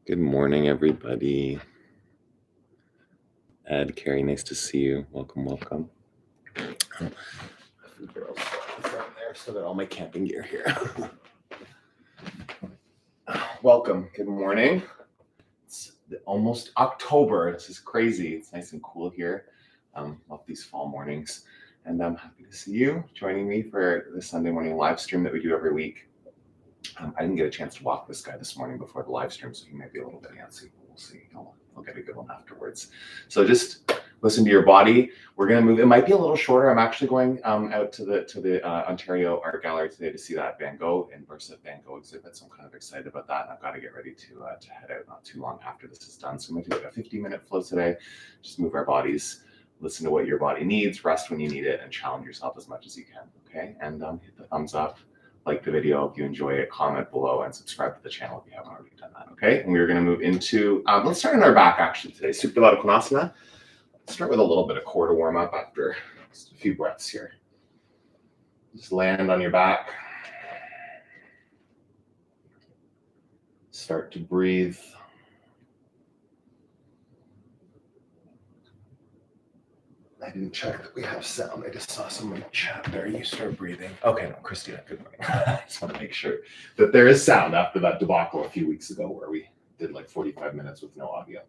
Good morning, everybody. Ed, Carrie, nice to see you. Welcome, welcome. Food barrels from there so that all my camping gear here. Welcome. Good morning. It's almost October. This is crazy. It's nice and cool here. Love these fall mornings. And I'm happy to see you joining me for the Sunday morning live stream that we do every week. I didn't get a chance to walk this guy this morning before the live stream, so he might be a little bit antsy. We'll see. I'll get a good one afterwards. So just listen to your body. We're going to move. It might be a little shorter. I'm actually going out to the Ontario Art Gallery today to see that Van Gogh and Versa Van Gogh exhibit. So I'm kind of excited about that. And I've got to get ready to head out not too long after this is done. So I'm going to do like a 50-minute flow today. Just move our bodies, listen to what your body needs, rest when you need it, and challenge yourself as much as you can. Okay, and hit the thumbs up. Like the video if you enjoy it, comment below, and subscribe to the channel if you haven't already done that, okay? And we're going to move into, let's start on our back actually today. Supine Konasana. Let's start with a little bit of core to warm up after just a few breaths here. Just land on your back. Start to breathe. I didn't check that we have sound. I just saw someone chat there. You start breathing. Okay, no, Christina, good morning. I just want to make sure that there is sound after that debacle a few weeks ago where we did like 45 minutes with no audio.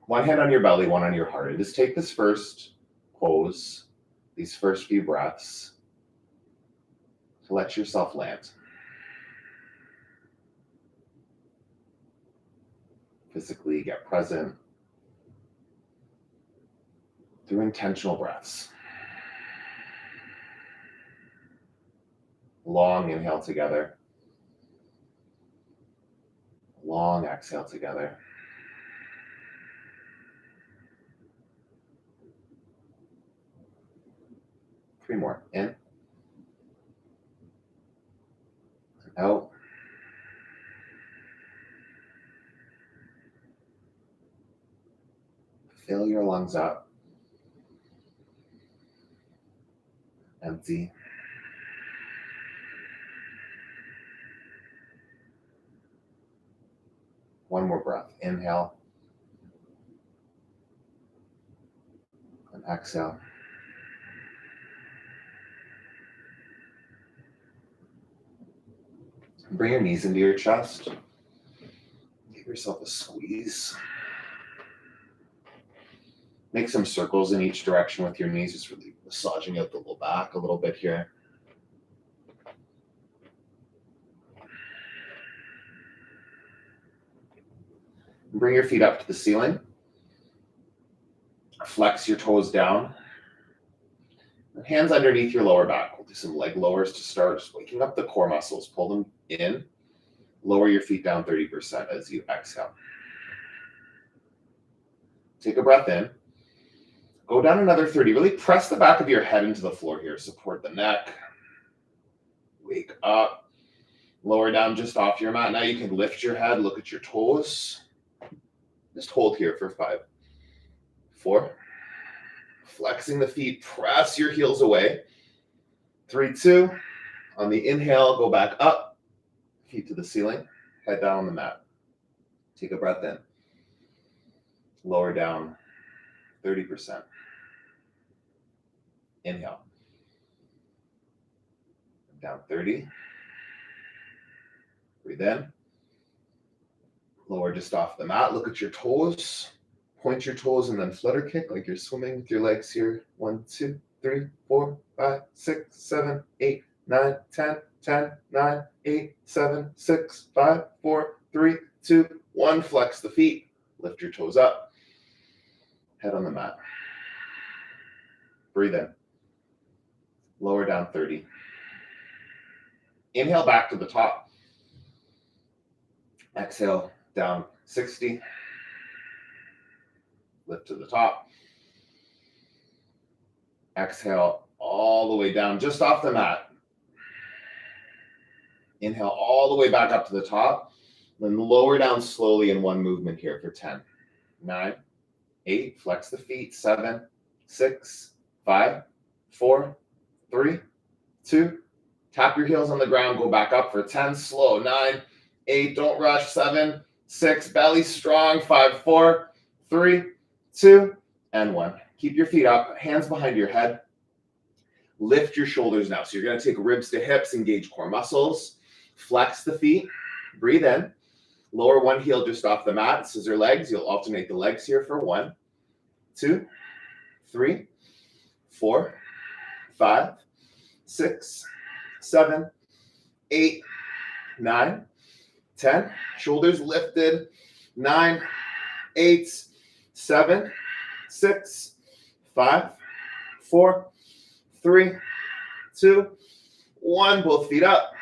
One hand on your belly, one on your heart. And just take this first pose, these first few breaths, to let yourself land. Physically get present through intentional breaths. Long inhale together. Long exhale together. Three more. In. And out. Fill your lungs up. Empty. One more breath. Inhale. And exhale. Bring your knees into your chest. Give yourself a squeeze. Make some circles in each direction with your knees, just really massaging out the low back a little bit here. Bring your feet up to the ceiling. Flex your toes down. Hands underneath your lower back. We'll do some leg lowers to start, just waking up the core muscles. Pull them in. Lower your feet down 30% as you exhale. Take a breath in. Go down another 30. Really press the back of your head into the floor here. Support the neck. Wake up. Lower down just off your mat. Now you can lift your head. Look at your toes. Just hold here for 5, 4. Flexing the feet. Press your heels away. 3, 2. On the inhale, go back up. Feet to the ceiling. Head down on the mat. Take a breath in. Lower down 30%. Inhale. Down 30. Breathe in. Lower just off the mat. Look at your toes. Point your toes and then flutter kick like you're swimming with your legs here. 1, 2, 3, 4, 5, 6, 7, 8, 9, 10, 10, 9, 8, 7, 6, 5, 4, 3, 2, 1. Flex the feet. Lift your toes up. Head on the mat. Breathe in. Lower down 30. Inhale back to the top. Exhale down 60. Lift to the top. Exhale all the way down just off the mat. Inhale all the way back up to the top. Then lower down slowly in one movement here for 10, 9, 8. Flex the feet. 7, 6, 5, 4, 3, 2, Tap your heels on the ground, go back up for 10, slow, 9, 8, don't rush, 7, 6, belly strong, 5, 4, 3, 2, and 1. Keep your feet up, hands behind your head. Lift your shoulders now. So you're going to take ribs to hips, engage core muscles, flex the feet, breathe in, lower one heel just off the mat, scissor legs. You'll alternate the legs here for 1, 2, 3, 4, 5, 6, 7, 8, 9, 10. Shoulders lifted. 9, 8, 7, 6, 5, 4, 3, 2, 1. Both feet up.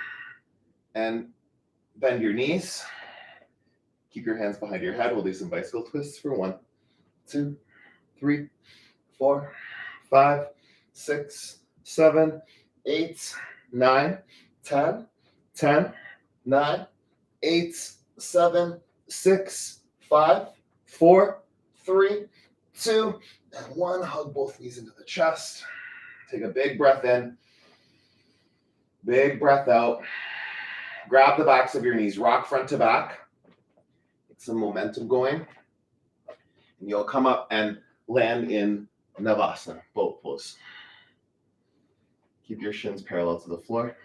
And bend your knees. Keep your hands behind your head. We'll do some bicycle twists for 1, 2, 3, 4, 5, 6, 7, 8, 9, 10, 10, 9, 8, 7, 6, 5, 4, 3, 2, and 1. Hug both knees into the chest. Take a big breath in. Big breath out. Grab the backs of your knees. Rock front to back. Get some momentum going. And you'll come up and land in Navasana, boat pose. Keep your shins parallel to the floor.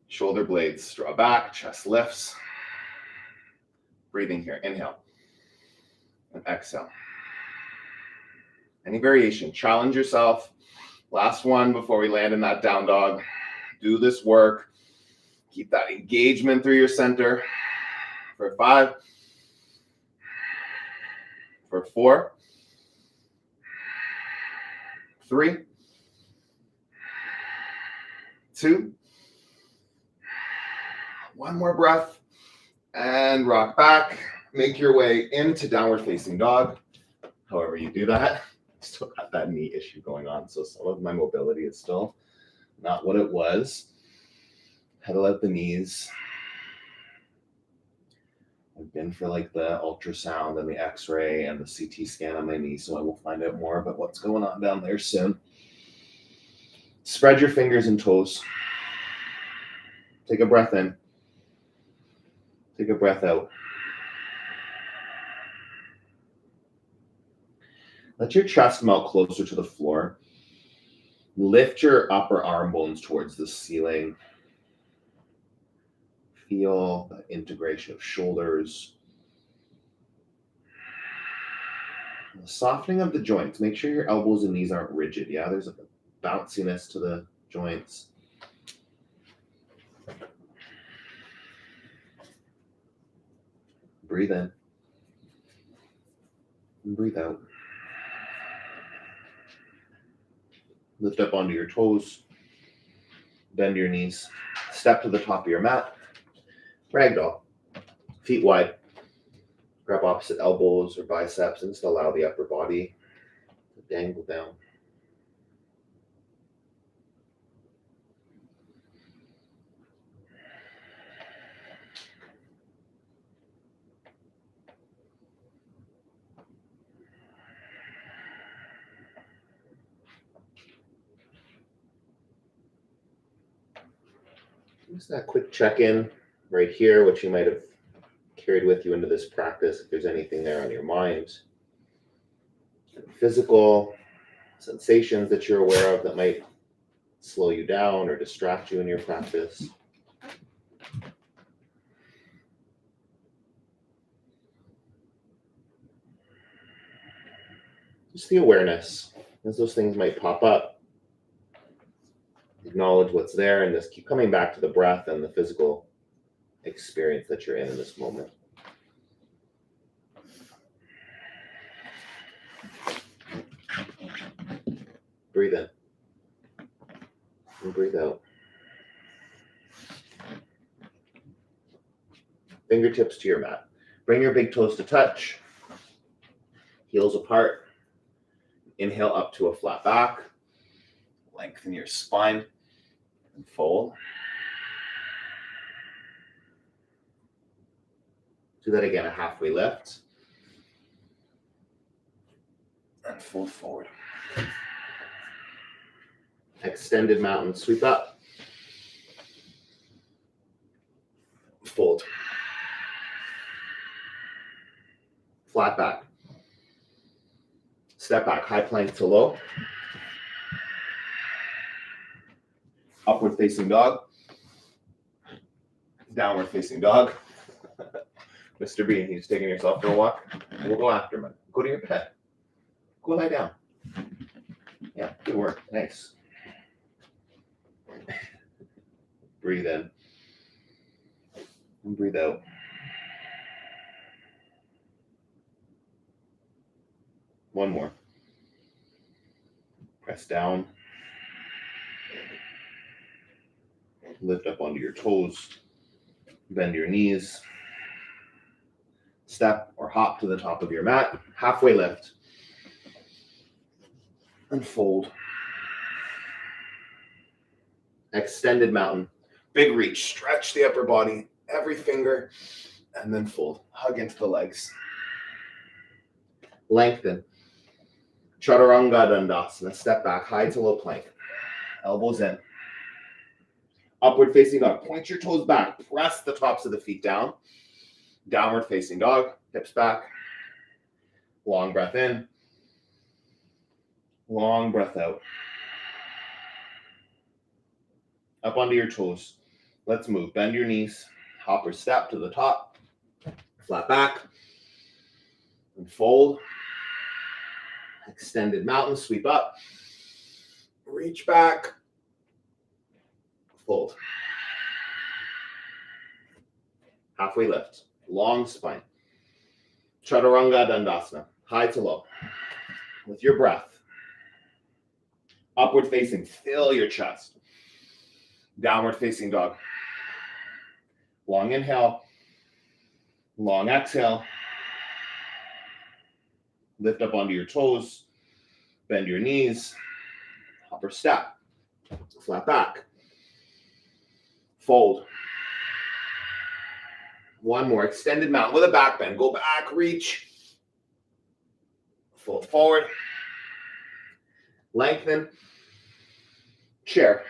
Shoulder blades draw back, chest lifts. Breathing here. Inhale. And exhale. Any variation. Challenge yourself. Last one before we land in that down dog. Do this work. Keep that engagement through your center. For 5. For 4. 3. 2. One more breath. And rock back. Make your way into downward facing dog. However you do that. Still got that knee issue going on, so some of my mobility is still not what it was. Pedal out the knees. I've been for like the ultrasound and the x-ray and the CT scan on my knee, so I will find out more about what's going on down there soon. Spread your fingers and toes. Take a breath in. Take a breath out. Let your chest melt closer to the floor. Lift your upper arm bones towards the ceiling. Feel the integration of shoulders. The softening of the joints. Make sure your elbows and knees aren't rigid. Yeah, there's a bounciness to the joints. Breathe in. And breathe out. Lift up onto your toes. Bend your knees. Step to the top of your mat. Ragdoll. Feet wide. Grab opposite elbows or biceps and just allow the upper body to dangle down. Just that quick check-in right here, which you might have carried with you into this practice, if there's anything there on your mind. Physical sensations that you're aware of that might slow you down or distract you in your practice. Just the awareness, as those things might pop up. Acknowledge what's there and just keep coming back to the breath and the physical experience that you're in this moment. Breathe in and breathe out. Fingertips to your mat. Bring your big toes to touch. Heels apart. Inhale up to a flat back. Lengthen your spine and fold. Do that again, a halfway lift. And fold forward. Extended mountain, sweep up. Fold. Flat back. Step back, high plank to low. Upward facing dog. Downward facing dog. Mr. Bean, he's taking yourself for a walk. We'll go after him. Go to your bed. Go lie down. Yeah, good work. Nice. Breathe in. And breathe out. One more. Press down. Lift up onto your toes. Bend your knees. Step or hop to the top of your mat. Halfway lift. And fold. Extended mountain. Big reach. Stretch the upper body. Every finger. And then fold. Hug into the legs. Lengthen. Chaturanga Dandasana. Step back. High to low plank. Elbows in. Upward facing dog. Point your toes back. Press the tops of the feet down. Downward facing dog. Hips back. Long breath in. Long breath out. Up onto your toes. Let's move. Bend your knees. Hop or step to the top. Flat back. And fold. Extended mountain. Sweep up. Reach back. Fold. Halfway lift. Long spine. Chaturanga Dandasana. High to low. With your breath. Upward facing. Fill your chest. Downward facing dog. Long inhale. Long exhale. Lift up onto your toes. Bend your knees. Hop or step. Flat back. Fold. One more. Extended mountain with a back bend. Go back, reach. Fold forward. Lengthen. Chair.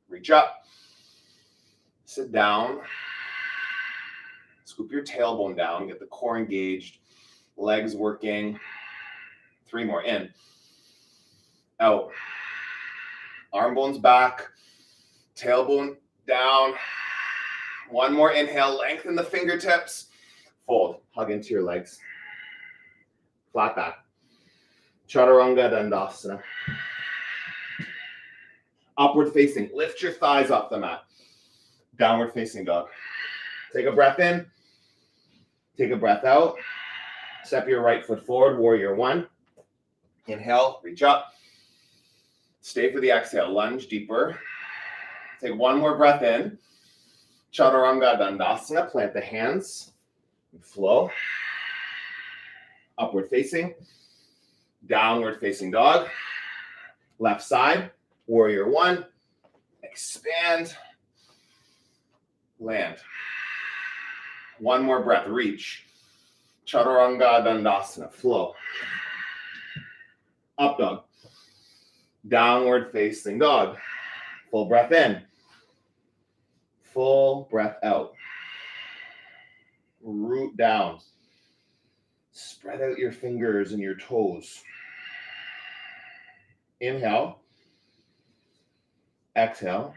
Reach up. Sit down. Scoop your tailbone down. Get the core engaged. Legs working. 3 more. In. Out. Arm bones back. Tailbone down. 1 more inhale. Lengthen the fingertips. Fold. Hug into your legs. Flat back. Chaturanga Dandasana. Upward facing. Lift your thighs off the mat. Downward facing dog. Take a breath in. Take a breath out. Step your right foot forward. Warrior 1. Inhale. Reach up. Stay for the exhale. Lunge deeper. Take 1 more breath in. Chaturanga Dandasana. Plant the hands. And flow. Upward facing. Downward facing dog. Left side. Warrior 1. Expand. Land. 1 more breath. Reach. Chaturanga Dandasana. Flow. Up dog. Downward facing dog. Full breath in. Full breath out. Root down. Spread out your fingers and your toes. Inhale. Exhale.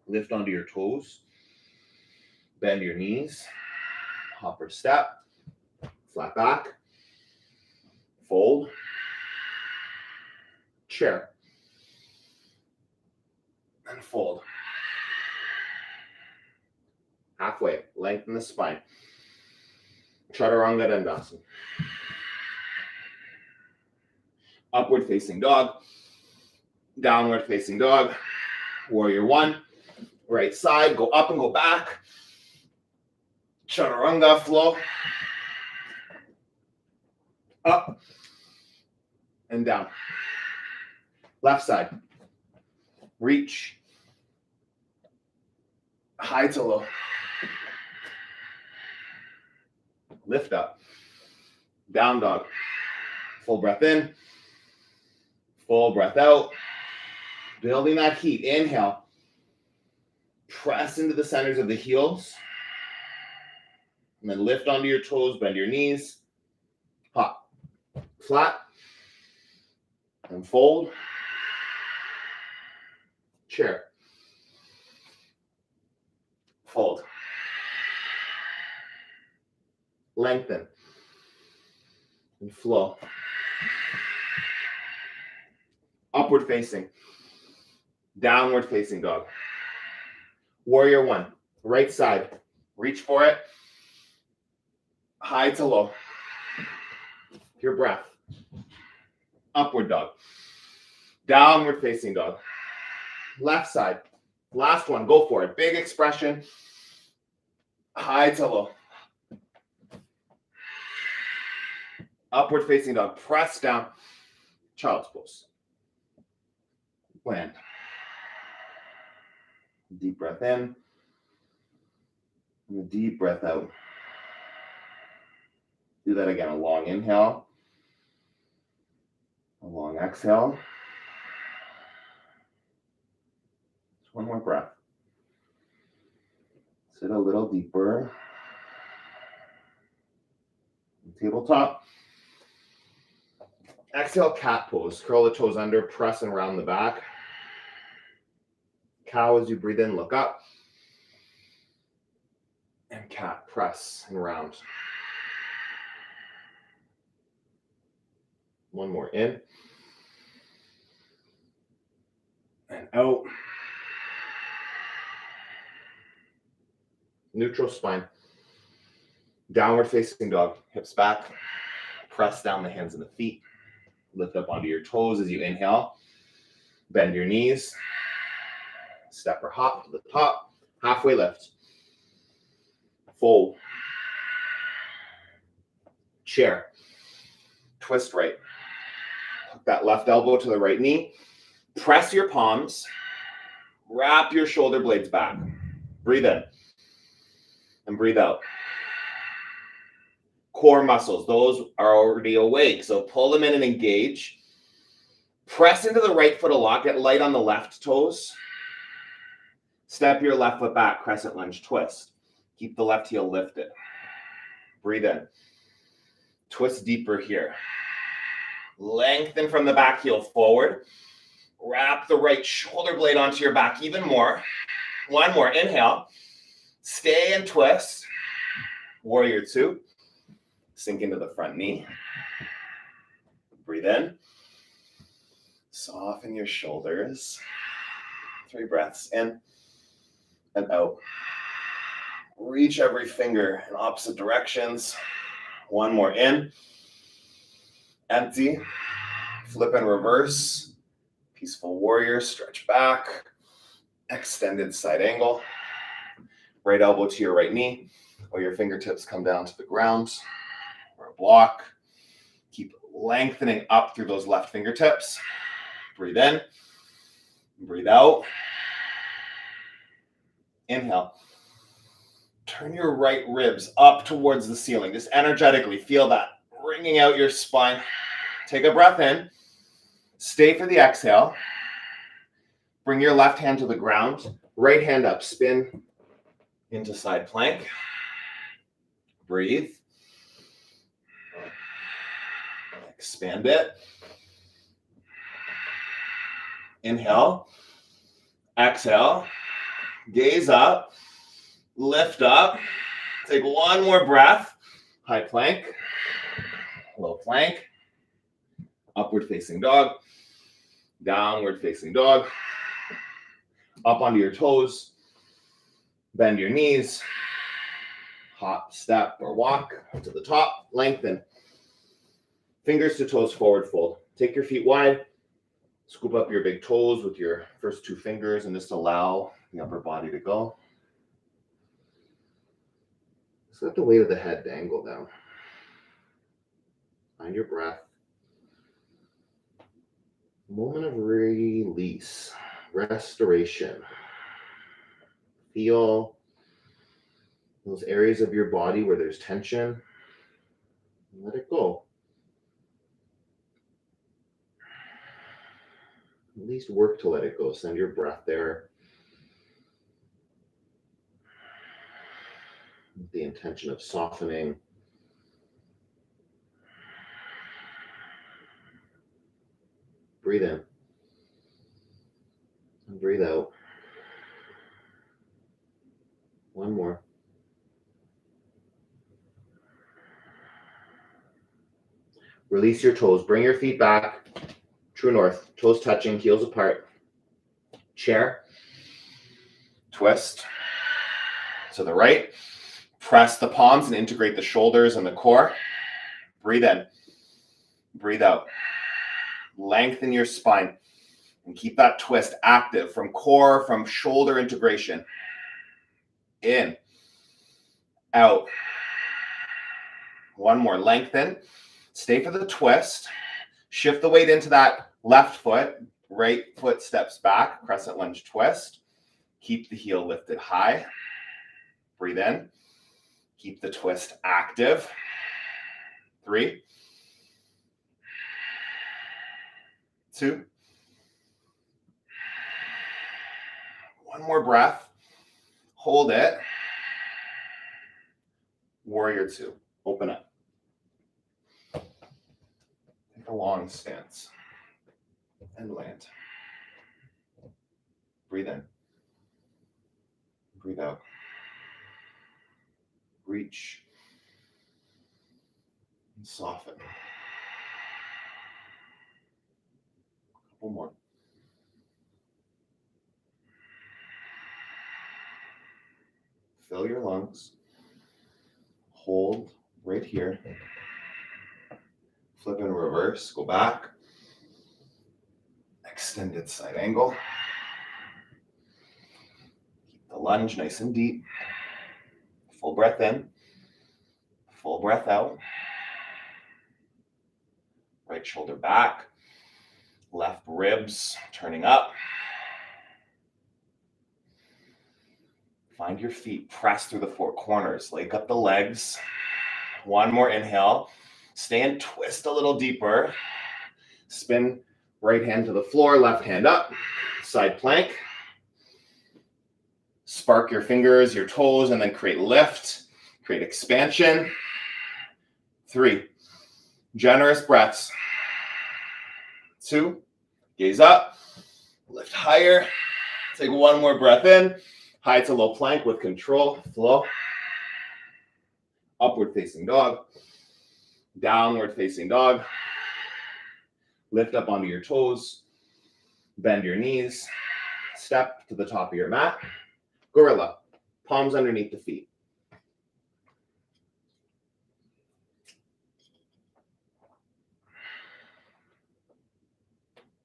Lift onto your toes. Bend your knees. Hop or step. Flat back. Fold. Chair. And fold. Halfway. Lengthen the spine. Chaturanga Dandasana. Upward facing dog. Downward facing dog. Warrior 1. Right side. Go up and go back. Chaturanga flow. Up and down. Left side. Reach. High to low. Lift up. Down dog. Full breath in. Full breath out. Building that heat. Inhale. Press into the centers of the heels. And then lift onto your toes, bend your knees. Hop. Flat. And fold. Chair. Fold. Lengthen. And flow. Upward facing. Downward facing dog. Warrior one. Right side. Reach for it. High to low. Your breath. Upward dog. Downward facing dog. Left side. Last one. Go for it. Big expression. High to low. Upward facing dog. Press down. Child's pose. Land. Deep breath in. And a deep breath out. Do that again. A long inhale. A long exhale. Just one more breath. Sit a little deeper. Tabletop. Exhale, cat pose. Curl the toes under, press and round the back. Cow as you breathe in, look up. And cat, press and round. One more in. And out. Neutral spine. Downward facing dog. Hips back. Press down the hands and the feet. Lift up onto your toes as you inhale. Bend your knees. Step or hop to the top. Halfway lift. Fold. Chair. Twist right. Hook that left elbow to the right knee. Press your palms. Wrap your shoulder blades back. Breathe in. And breathe out. Core muscles, those are already awake. So pull them in and engage. Press into the right foot a lot. Get light on the left toes. Step your left foot back. Crescent lunge twist. Keep the left heel lifted. Breathe in. Twist deeper here. Lengthen from the back heel forward. Wrap the right shoulder blade onto your back even more. One more. Inhale. Stay and twist. Warrior two. Sink into the front knee. Breathe in. Soften your shoulders. 3 breaths in and out. Reach every finger in opposite directions. One more in. Empty. Flip and reverse. Peaceful warrior. Stretch back. Extended side angle. Right elbow to your right knee, or your fingertips come down to the ground. Or a block. Keep lengthening up through those left fingertips. Breathe in. Breathe out. Inhale. Turn your right ribs up towards the ceiling. Just energetically feel that bringing out your spine. Take a breath in. Stay for the exhale. Bring your left hand to the ground. Right hand up. Spin into side plank. Breathe. Expand it. Inhale. Exhale. Gaze up. Lift up. Take one more breath. High plank. Low plank. Upward facing dog. Downward facing dog. Up onto your toes. Bend your knees. Hop, step, or walk to the top. Lengthen. Fingers to toes, forward fold. Take your feet wide. Scoop up your big toes with your first 2 fingers and just allow the upper body to go. Just let the weight of the head dangle down. Find your breath. Moment of release. Restoration. Feel those areas of your body where there's tension. Let it go. At least work to let it go. Send your breath there with the intention of softening. Breathe in and breathe out. One more. Release your toes. Bring your feet back. True north. Toes touching, heels apart. Chair. Twist to the right. Press the palms and integrate the shoulders and the core. Breathe in. Breathe out. Lengthen your spine. And keep that twist active from core, from shoulder integration. In. Out. One more. Lengthen. Stay for the twist. Shift the weight into that left foot. Right foot steps back. Crescent lunge twist. Keep the heel lifted high. Breathe in. Keep the twist active. 3, 2. One more breath. Hold it. Warrior 2. Open up. Take a long stance. And land. Breathe in. Breathe out. Reach. And soften. Couple more. Fill your lungs. Hold right here. Flip in reverse. Go back. Extended side angle. Keep the lunge nice and deep. Full breath in. Full breath out. Right shoulder back. Left ribs turning up. Find your feet. Press through the 4 corners. Lake up the legs. One more inhale. Stay and twist a little deeper. Spin right hand to the floor, left hand up. Side plank. Spark your fingers, your toes, and then create lift. Create expansion. 3. Generous breaths. 2. Gaze up. Lift higher. Take one more breath in. High to low plank with control. Flow. Upward facing dog. Downward facing dog. Lift up onto your toes. Bend your knees. Step to the top of your mat. Gorilla. Palms underneath the feet.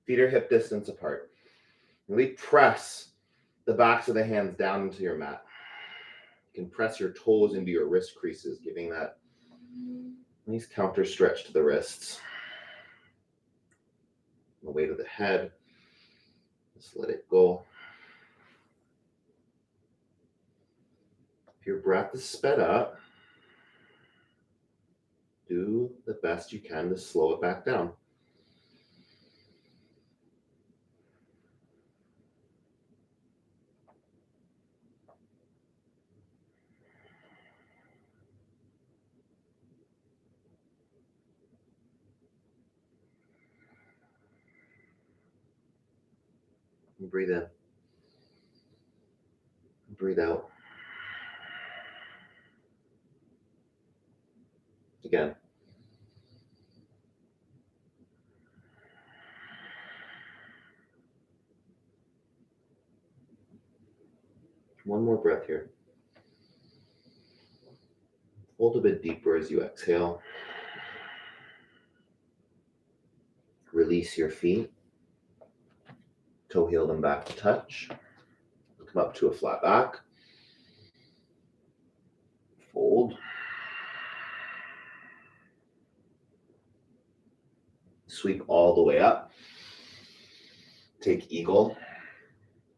Feet are hip distance apart. Really press the backs of the hands down into your mat. You can press your toes into your wrist creases, giving that nice counter stretch to the wrists. The weight of the head. Just let it go. If your breath is sped up, do the best you can to slow it back down. And breathe in. Breathe out. Again. One more breath here. Hold a bit deeper as you exhale. Release your feet. Toe heel them back to touch. Come up to a flat back. Fold. Sweep all the way up. Take eagle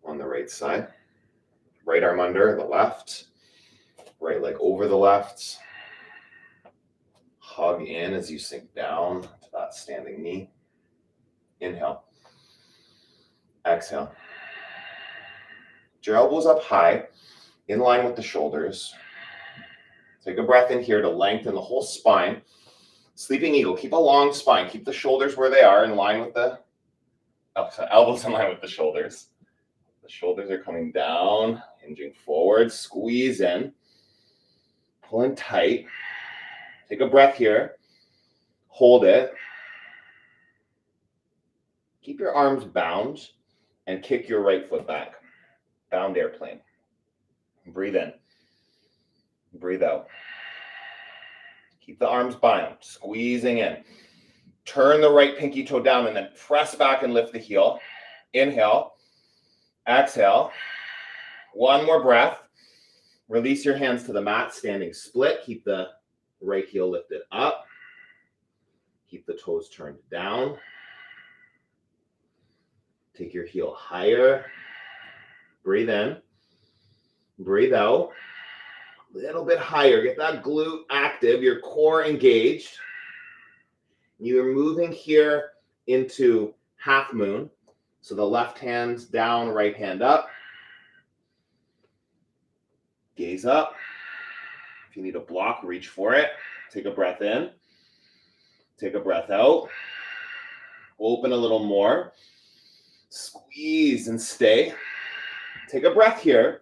on the right side. Right arm under the left. Right leg over the left. Hug in as you sink down to that standing knee. Inhale. exhale. Get your elbows up high, in line with the shoulders. Take a breath in here to lengthen the whole spine. Sleeping eagle, keep a long spine. Keep the shoulders where they are, in line with the elbows in line with the shoulders. The shoulders are coming down, hinging forward. Squeeze in. Pull in tight. Take a breath here. Hold it. Keep your arms bound and kick your right foot back. Bound airplane. Breathe in. Breathe out. Keep the arms bound, squeezing in. Turn the right pinky toe down and then press back and lift the heel. Inhale. Exhale. One more breath. Release your hands to the mat, standing split. Keep the right heel lifted up. Keep the toes turned down. Take your heel higher. Breathe in. Breathe out. A little bit higher. Get that glute active, your core engaged. You're moving here into half moon. So the left hand's down, right hand up. Gaze up. If you need a block, reach for it. Take a breath in. Take a breath out. Open a little more. Squeeze and stay. Take a breath here.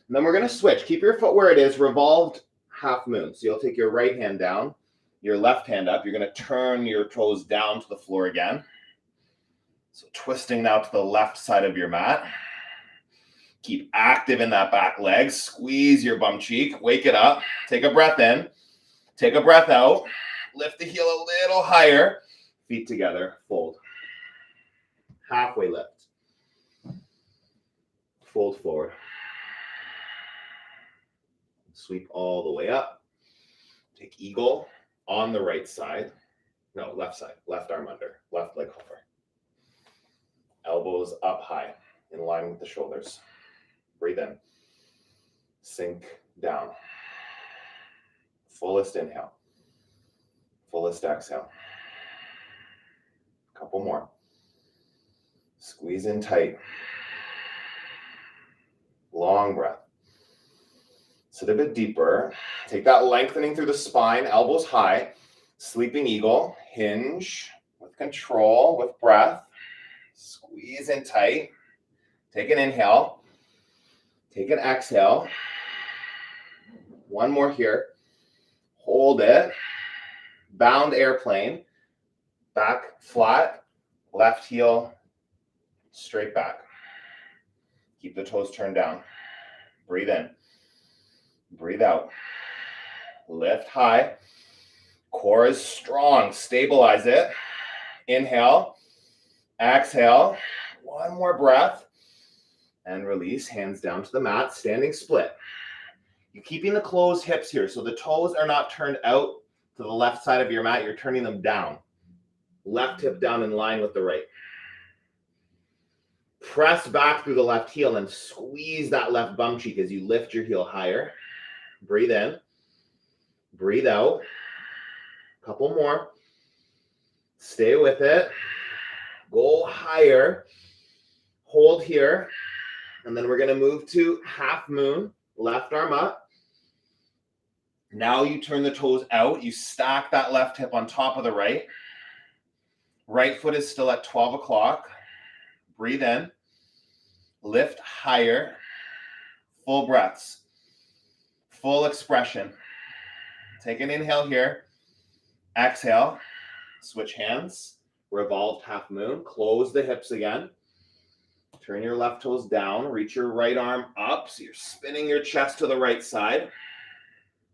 And then we're going to switch. Keep your foot where it is, revolved half moon. So you'll take your right hand down, your left hand up. You're going to turn your toes down to the floor again. So twisting now to the left side of your mat. Keep active in that back leg. Squeeze your bum cheek. Wake it up. Take a breath in. Take a breath out. Lift the heel a little higher. Feet together. Fold. Halfway lift. Fold forward. Sweep all the way up. Take eagle on the right side. No, left side. Left arm under. Left leg hover. Elbows up high, in line with the shoulders. Breathe in. Sink down. Fullest inhale. Fullest exhale. Couple more. Squeeze in tight. Long breath. Sit a bit deeper. Take that lengthening through the spine, elbows high. Sleeping eagle. Hinge with control, with breath. Squeeze in tight. Take an inhale. Take an exhale. One more here. Hold it. Bound airplane. Back flat. Left heel straight back. Keep the toes turned down. Breathe in. Breathe out. Lift high. Core is strong. Stabilize it. Inhale. Exhale. One more breath. And release. Hands down to the mat. Standing split. You're keeping the closed hips here. So the toes are not turned out to the left side of your mat. You're turning them down. Left hip down in line with the right. Press back through the left heel and squeeze that left bum cheek as you lift your heel higher. Breathe in. Breathe out. Couple more. Stay with it. Go higher. Hold here. And then we're going to move to half moon. Left arm up. Now you turn the toes out. You stack that left hip on top of the right. Right foot is still at 12 o'clock. Breathe in. Lift higher. Full breaths. Full expression. Take an inhale here. Exhale. Switch hands. Revolved half moon. Close the hips again. Turn your left toes down. Reach your right arm up. So you're spinning your chest to the right side.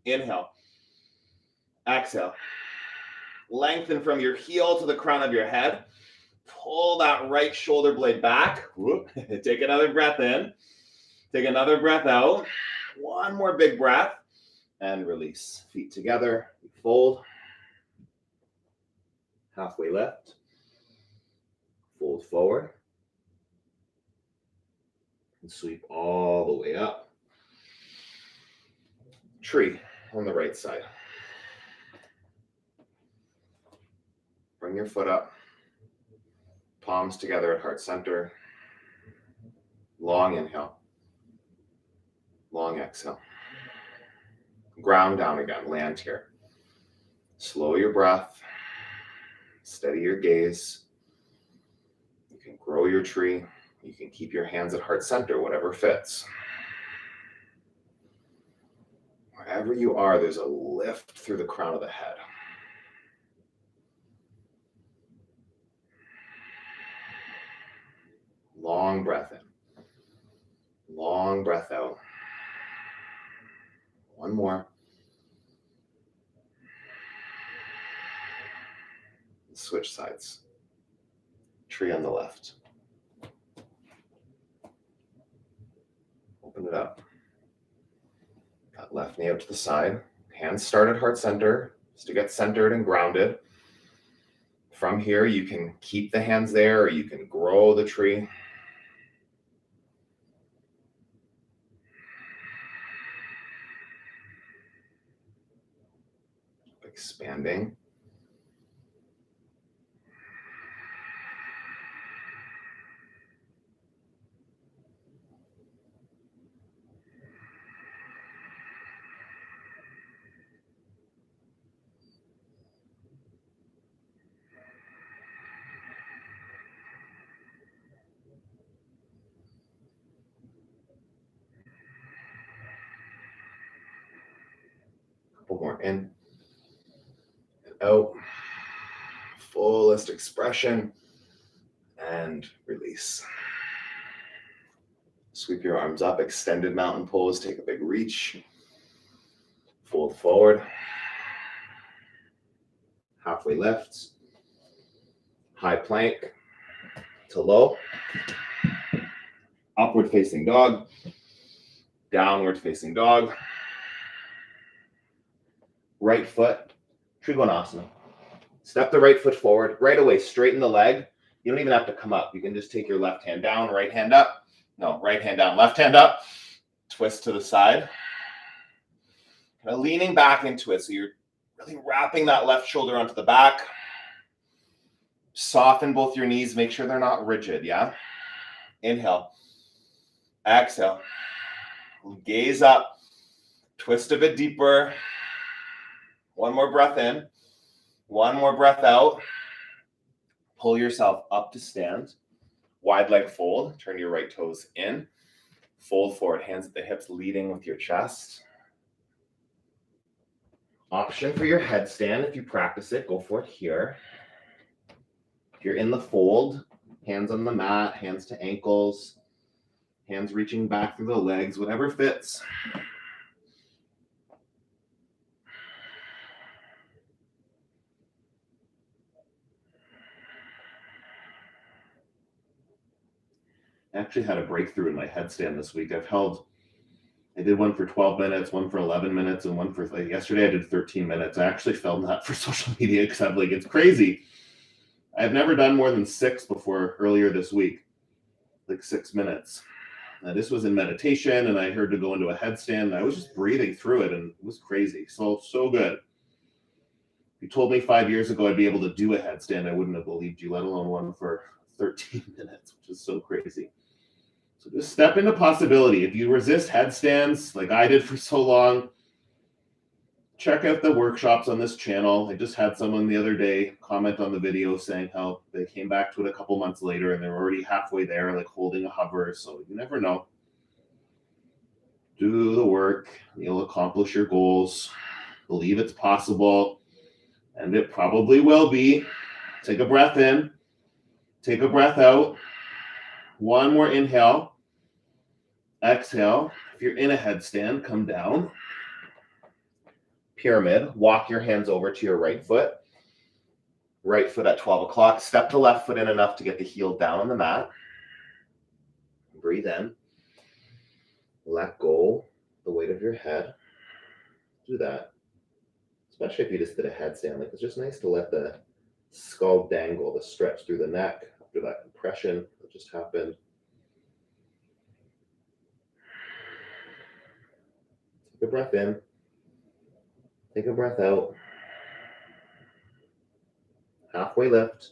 Inhale. Exhale. Lengthen from your heel to the crown of your head. Pull that right shoulder blade back. Take another breath in. Take another breath out. One more big breath. And release. Feet together. Fold. Halfway lift. Fold forward. And sweep all the way up. Tree on the right side. Bring your foot up. Palms together at heart center. Long inhale. Long exhale. Ground down again. Land here. Slow your breath. Steady your gaze. You can grow your tree. You can keep your hands at heart center, whatever fits. Wherever you are, there's a lift through the crown of the head. Long breath in. Long breath out. One more. Switch sides. Tree on the left. Open it up. That left knee out to the side. Hands start at heart center, just to get centered and grounded. From here, you can keep the hands there, or you can grow the tree. Expanding. Couple more in and out. Fullest expression and release. Sweep your arms up, extended mountain pose, take a big reach. Fold forward. Halfway lift. High plank to low. Upward facing dog. Downward facing dog. Right foot, Trikonasana. Step the right foot forward. Right away, straighten the leg. You don't even have to come up. You can just take your left hand down, right hand up. No, right hand down, left hand up. Twist to the side. Kind of leaning back into it. So you're really wrapping that left shoulder onto the back. Soften both your knees. Make sure they're not rigid, yeah? Inhale. Exhale. Gaze up. Twist a bit deeper. One more breath in. One more breath out. Pull yourself up to stand. Wide leg fold. Turn your right toes in. Fold forward. Hands at the hips, leading with your chest. Option for your headstand. If you practice it, go for it here. If you're in the fold, hands on the mat, hands to ankles, hands reaching back through the legs, whatever fits. I actually had a breakthrough in my headstand this week. I did one for 12 minutes, one for 11 minutes, and one for, yesterday I did 13 minutes. I actually filmed that for social media because I'm like, it's crazy. I've never done more than 6 before earlier this week, like 6 minutes. This was in meditation, and I heard to go into a headstand, and I was just breathing through it, and it was crazy. So good. If you told me 5 years ago I'd be able to do a headstand, I wouldn't have believed you, let alone one for 13 minutes, which is so crazy. So just step into possibility. If you resist headstands like I did for so long, check out the workshops on this channel. I just had someone the other day comment on the video saying how they came back to it a couple months later and they're already halfway there, like holding a hover. So you never know. Do the work. You'll accomplish your goals. Believe it's possible. And it probably will be. Take a breath in. Take a breath out. One more inhale. Exhale. If you're in a headstand, come down. Pyramid. Walk your hands over to your right foot. Right foot at 12 o'clock. Step the left foot in enough to get the heel down on the mat. Breathe in. Let go the weight of your head. Do that. Especially if you just did a headstand. Like, it's just nice to let the skull dangle, the stretch through the neck after that compression that just happened. Take a breath in. Take a breath out. Halfway lift.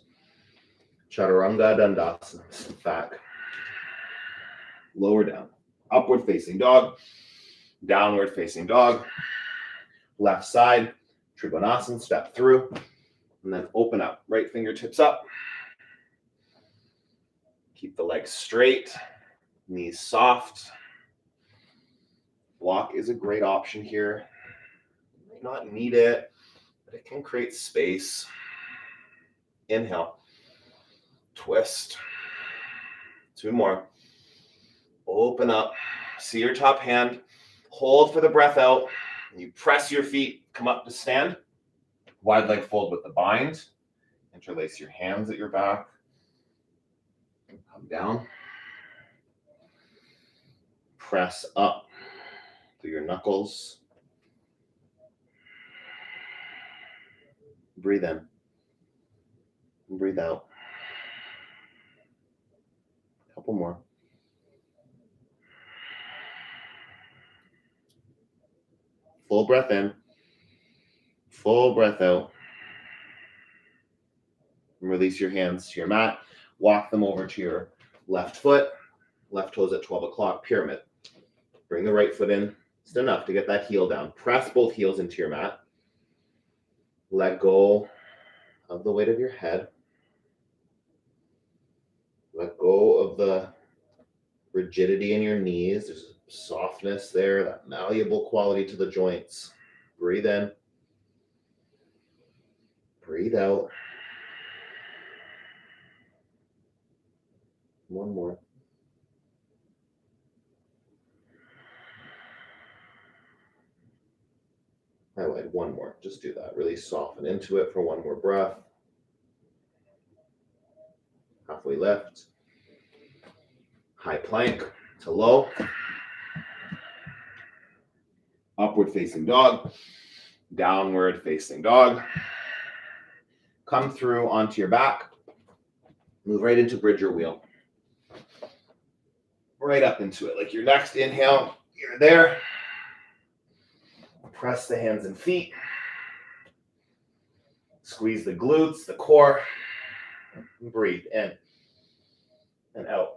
Chaturanga Dandasana. Back. lower down. Upward facing dog, downward facing dog, left side, Trikonasana, step through, and then open up. Right fingertips up. Keep the legs straight, knees soft. Block is a great option here. You might not need it, but it can create space. Inhale, twist. 2 more. Open up. See your top hand. Hold for the breath out. You press your feet, come up to stand. Wide leg fold with the bind. Interlace your hands at your back. Come down. Press up through your knuckles. Breathe in. Breathe out. Couple more. Full breath in. Full breath out. And release your hands to your mat. Walk them over to your left foot. Left toes at 12 o'clock, pyramid. Bring the right foot in. Just enough to get that heel down. Press both heels into your mat. Let go of the weight of your head. Let go of the rigidity in your knees. There's softness there, that malleable quality to the joints. Breathe in. Breathe out. One more. I lied. One more. Just do that. Really soften into it for one more breath. Halfway lift. High plank to low. Upward facing dog. Downward facing dog. Come through onto your back. Move right into bridger wheel. Right up into it. Like your next inhale, you're there. Press the hands and feet. Squeeze the glutes, the core. Breathe in and out.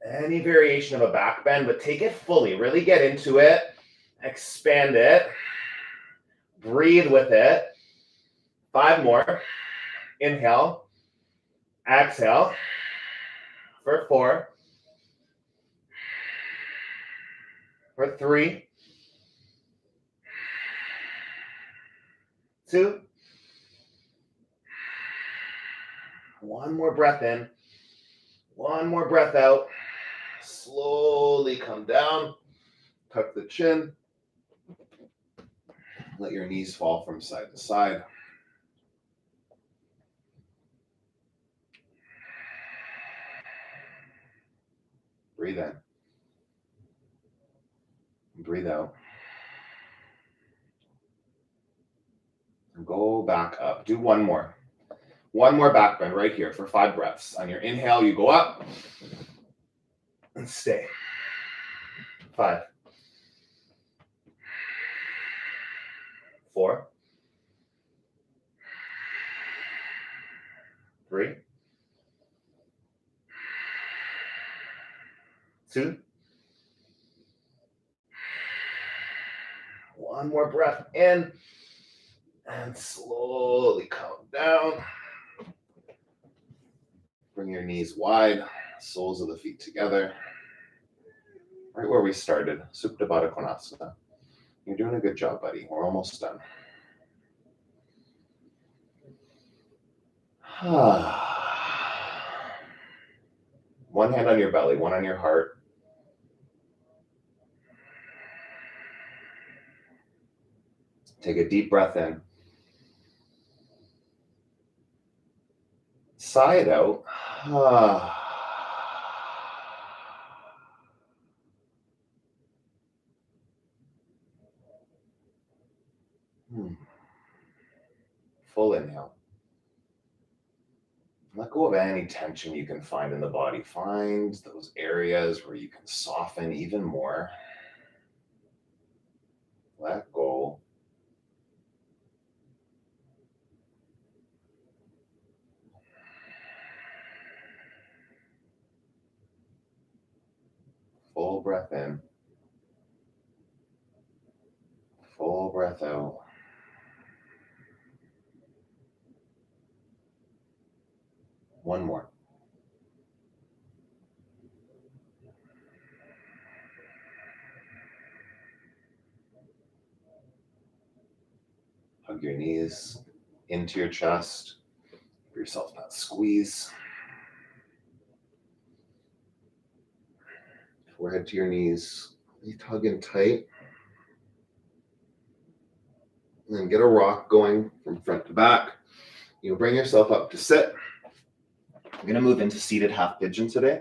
Any variation of a back bend, but take it fully. Really get into it. Expand it. Breathe with it. 5 more. Inhale. Exhale. For 4. For 3. 2. 1 more breath in. 1 more breath out. Slowly come down. Tuck the chin. Let your knees fall from side to side. Breathe in. Breathe out. And go back up. Do 1 more. 1 more back bend right here for 5 breaths. On your inhale, you go up and stay. 5. 4. 3. 2. 1 more breath in and slowly come down. Bring your knees wide, soles of the feet together. Right where we started, Supta Baddha Konasana. You're doing a good job, buddy. We're almost done. One hand on your belly, one on your heart. Take a deep breath in. Sigh it out. Full inhale. Let go of any tension you can find in the body. Find those areas where you can soften even more. Let go. breath in. Full breath out. One more. Hug your knees into your chest. Give yourself that squeeze. Forehead to your knees. Breathe, hug in tight. And then get a rock going from front to back. You'll bring yourself up to sit. We're going to move into seated half pigeon today.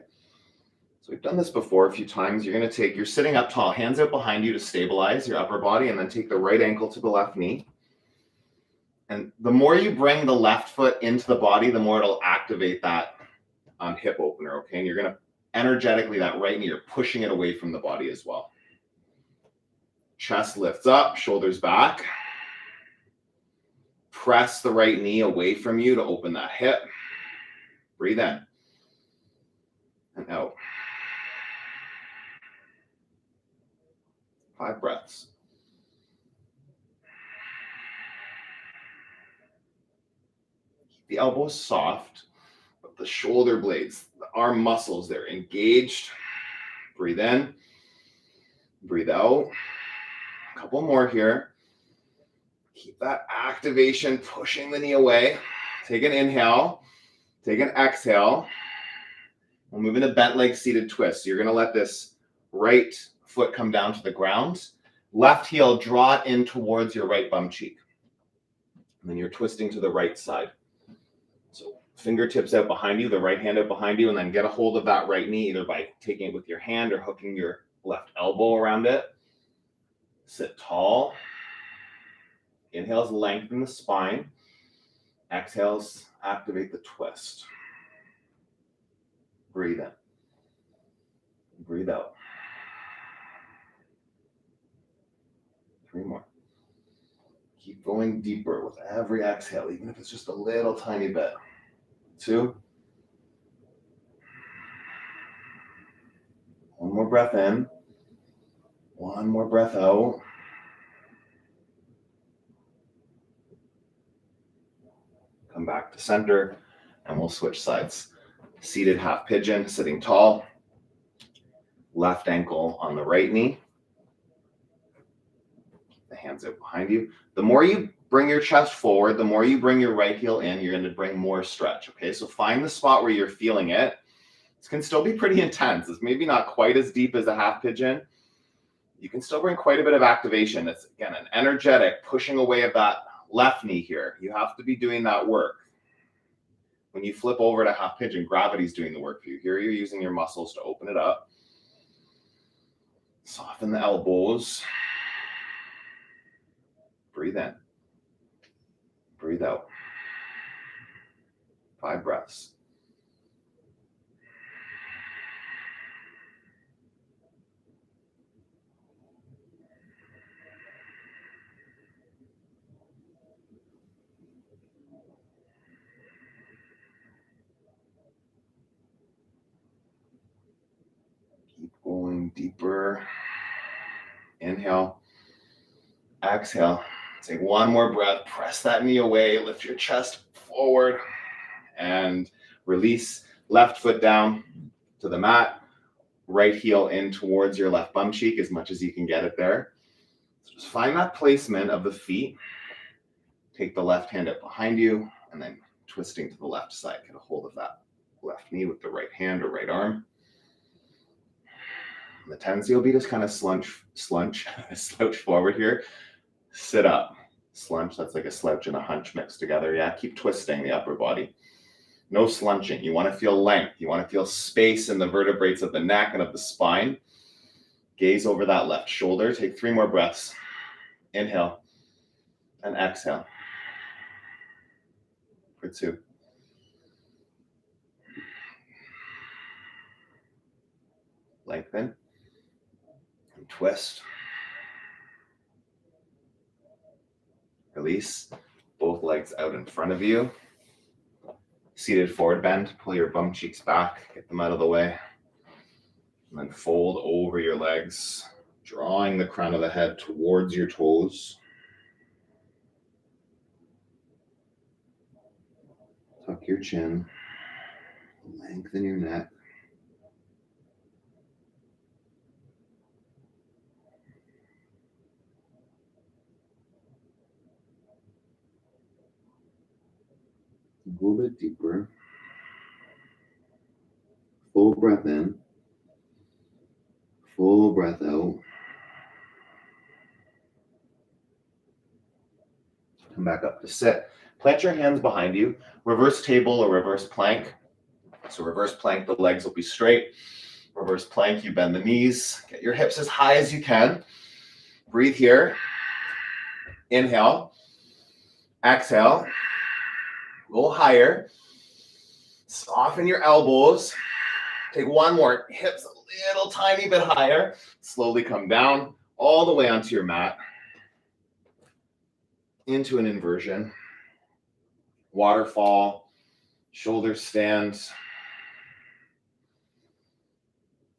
So we've done this before a few times. You're sitting up tall, hands out behind you to stabilize your upper body, and then take the right ankle to the left knee. And the more you bring the left foot into the body, the more it'll activate that hip opener, okay? And you're going to energetically, that right knee, you're pushing it away from the body as well. Chest lifts up, shoulders back. Press the right knee away from you to open that hip. Breathe in and out. 5 breaths. Keep the elbows soft, but the shoulder blades, the arm muscles, they're engaged. Breathe in, breathe out. A couple more here. Keep that activation, pushing the knee away. Take an inhale, take an exhale. We'll move into bent leg seated twist. So you're going to let this right foot come down to the ground. Left heel, draw it in towards your right bum cheek. And then you're twisting to the right side. So fingertips out behind you, the right hand out behind you, and then get a hold of that right knee, either by taking it with your hand or hooking your left elbow around it. Sit tall. Inhales, lengthen the spine. Exhales, activate the twist. Breathe in. Breathe out. 3 more. Keep going deeper with every exhale, even if it's just a little tiny bit. 2. 1 more breath in. 1 more breath out. Come back to center, and we'll switch sides. Seated half pigeon, sitting tall. Left ankle on the right knee. The hands out behind you. The more you bring your chest forward, the more you bring your right heel in, you're going to bring more stretch, okay? So find the spot where you're feeling it. This can still be pretty intense. It's maybe not quite as deep as a half pigeon. You can still bring quite a bit of activation. It's, again, an energetic pushing away of that left knee here. You have to be doing that work. When you flip over to half pigeon, gravity's doing the work for you. Here you're using your muscles to open it up. Soften the elbows. Breathe in. Breathe out. 5 breaths. Keep going deeper. Inhale. Exhale. Take 1 more breath. Press that knee away. Lift your chest forward. And release. Left foot down to the mat. Right heel in towards your left bum cheek as much as you can get it there. So just find that placement of the feet. Take the left hand up behind you. And then twisting to the left side. Get a hold of that left knee with the right hand or right arm. The tendency will be just kind of slouch forward here. Sit up, slunch. That's like a slouch and a hunch mixed together. Yeah, keep twisting the upper body. No slunching. You want to feel length. You want to feel space in the vertebrae of the neck and of the spine. Gaze over that left shoulder. Take 3 more breaths. Inhale and exhale. For 2. Lengthen and twist. Release. Both legs out in front of you. Seated forward bend. Pull your bum cheeks back. Get them out of the way. And then fold over your legs, drawing the crown of the head towards your toes. Tuck your chin, lengthen your neck. A little bit deeper. Full breath in, full breath out. Come back up to sit. Plant your hands behind you. Reverse table or reverse plank. So reverse plank, the legs will be straight. Reverse plank, you bend the knees. Get your hips as high as you can. Breathe here. Inhale. Exhale. Go higher. Soften your elbows. Take one more. Hips a little tiny bit higher. Slowly come down all the way onto your mat. Into an inversion. Waterfall. Shoulder stand.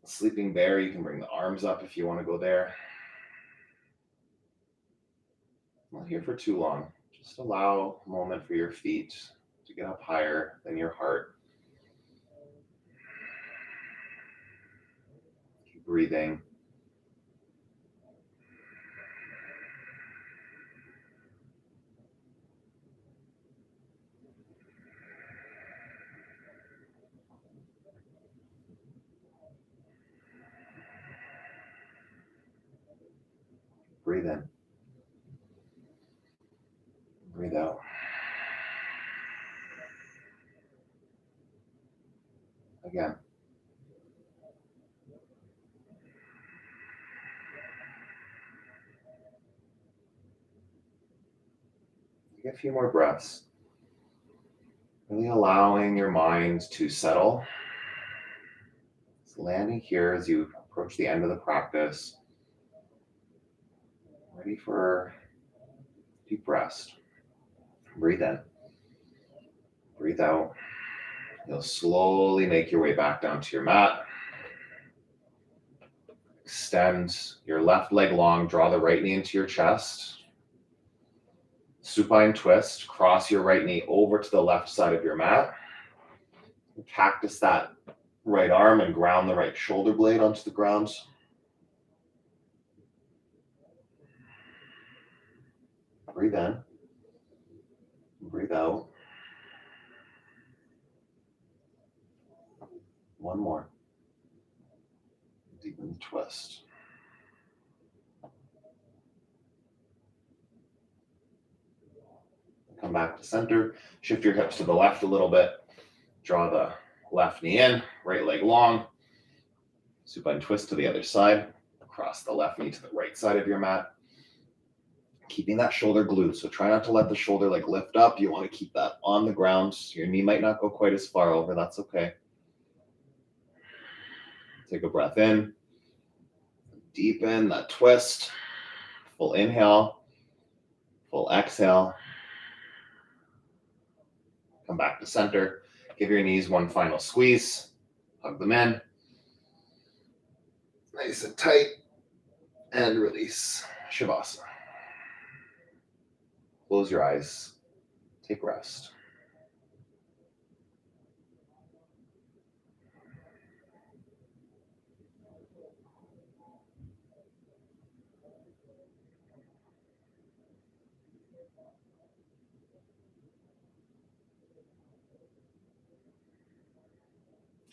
Sleeping bear, you can bring the arms up if you want to go there. Not here for too long. Just allow a moment for your feet to get up higher than your heart. Keep breathing. Breathe in. Breathe out. Again. Take a few more breaths. Really allowing your mind to settle. It's landing here as you approach the end of the practice. Ready for deep rest. Breathe in. Breathe out. You'll slowly make your way back down to your mat. Extend your left leg long. Draw the right knee into your chest. Supine twist. Cross your right knee over to the left side of your mat. Cactus that right arm and ground the right shoulder blade onto the ground. Breathe in. Breathe out. One more. Deepen the twist. Come back to center. Shift your hips to the left a little bit. Draw the left knee in, right leg long. Supine twist to the other side. Cross the left knee to the right side of your mat. Keeping that shoulder glued. So try not to let the shoulder lift up. You want to keep that on the ground. Your knee might not go quite as far over. That's okay. Take a breath in. Deepen that twist. Full inhale. Full exhale. Come back to center. Give your knees one final squeeze. Hug them in. Nice and tight. And release. Shavasana. Close your eyes. Take rest.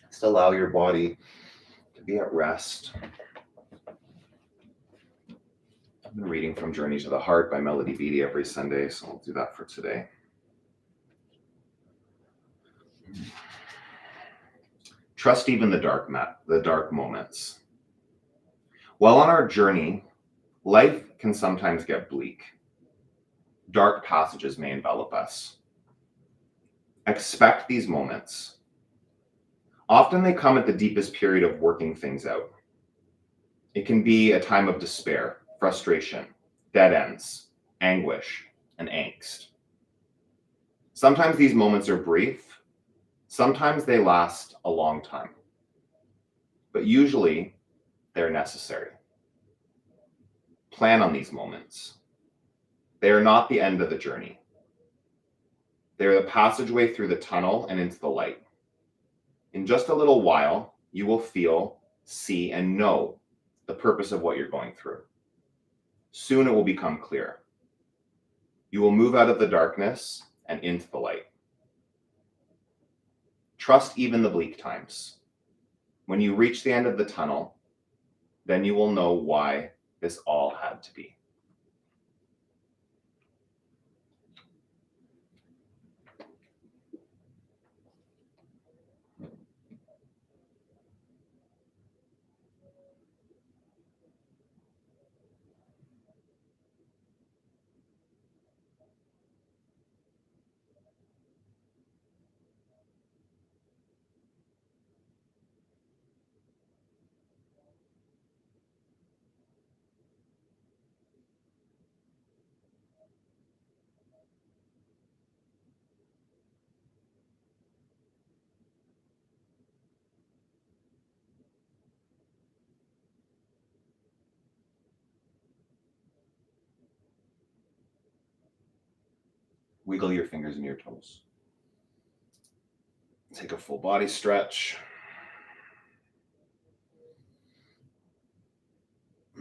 Just allow your body to be at rest. I've been reading from Journey to the Heart by Melody Beattie every Sunday, so I'll do that for today. Trust even the dark moments. While on our journey, life can sometimes get bleak. Dark passages may envelop us. Expect these moments. Often they come at the deepest period of working things out. It can be a time of despair, frustration, dead ends, anguish, and angst. Sometimes these moments are brief. Sometimes they last a long time. but usually they're necessary. Plan on these moments. They are not the end of the journey. They are the passageway through the tunnel and into the light. In just a little while, you will feel, see, and know the purpose of what you're going through. Soon it will become clear. You will move out of the darkness and into the light. Trust even the bleak times. When you reach the end of the tunnel, then you will know why this all had to be. Wiggle your fingers and your toes. Take a full body stretch.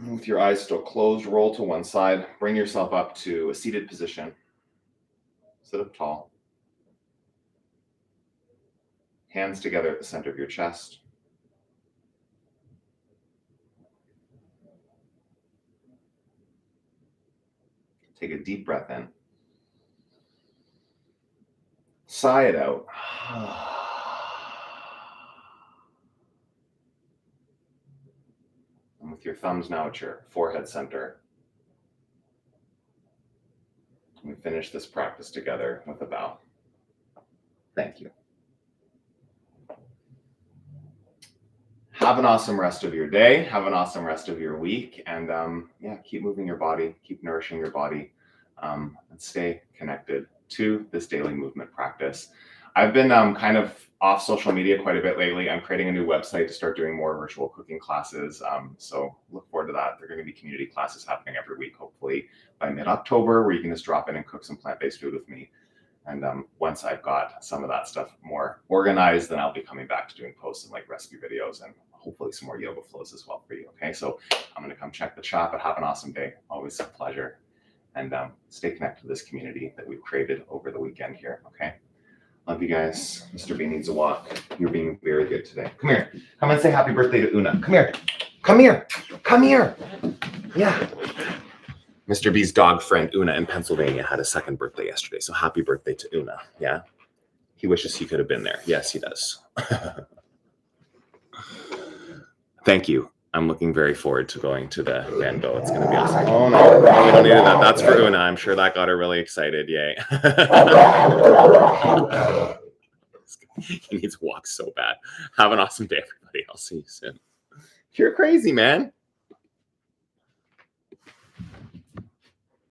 With your eyes still closed, roll to one side. Bring yourself up to a seated position. Sit up tall. Hands together at the center of your chest. Take a deep breath in. Sigh it out. And with your thumbs now at your forehead center, we finish this practice together with a bow. Thank you. Have an awesome rest of your day. Have an awesome rest of your week. And keep moving your body, keep nourishing your body, and stay connected to this daily movement practice. I've been kind of off social media quite a bit lately. I'm creating a new website to start doing more virtual cooking classes. So look forward to that. There are going to be community classes happening every week, hopefully by mid-October, where you can just drop in and cook some plant-based food with me. And once I've got some of that stuff more organized, then I'll be coming back to doing posts and like recipe videos and hopefully some more yoga flows as well for you. Okay, so I'm going to come check the chat, but have an awesome day. Always a pleasure. And stay connected to this community that we've created over the weekend here. Okay. Love you guys. Mr. B needs a walk. You're being very good today. Come here. Come and say happy birthday to Una. Come here. Come here. Come here. Yeah. Mr. B's dog friend Una in Pennsylvania had a second birthday yesterday. So happy birthday to Una. Yeah. He wishes he could have been there. Yes, he does. Thank you. I'm looking very forward to going to the Van Gogh. It's going to be awesome. Oh, no, we don't need that. That's for Una. I'm sure that got her really excited. Yay. He needs a walk so bad. Have an awesome day, everybody. I'll see you soon. You're crazy, man.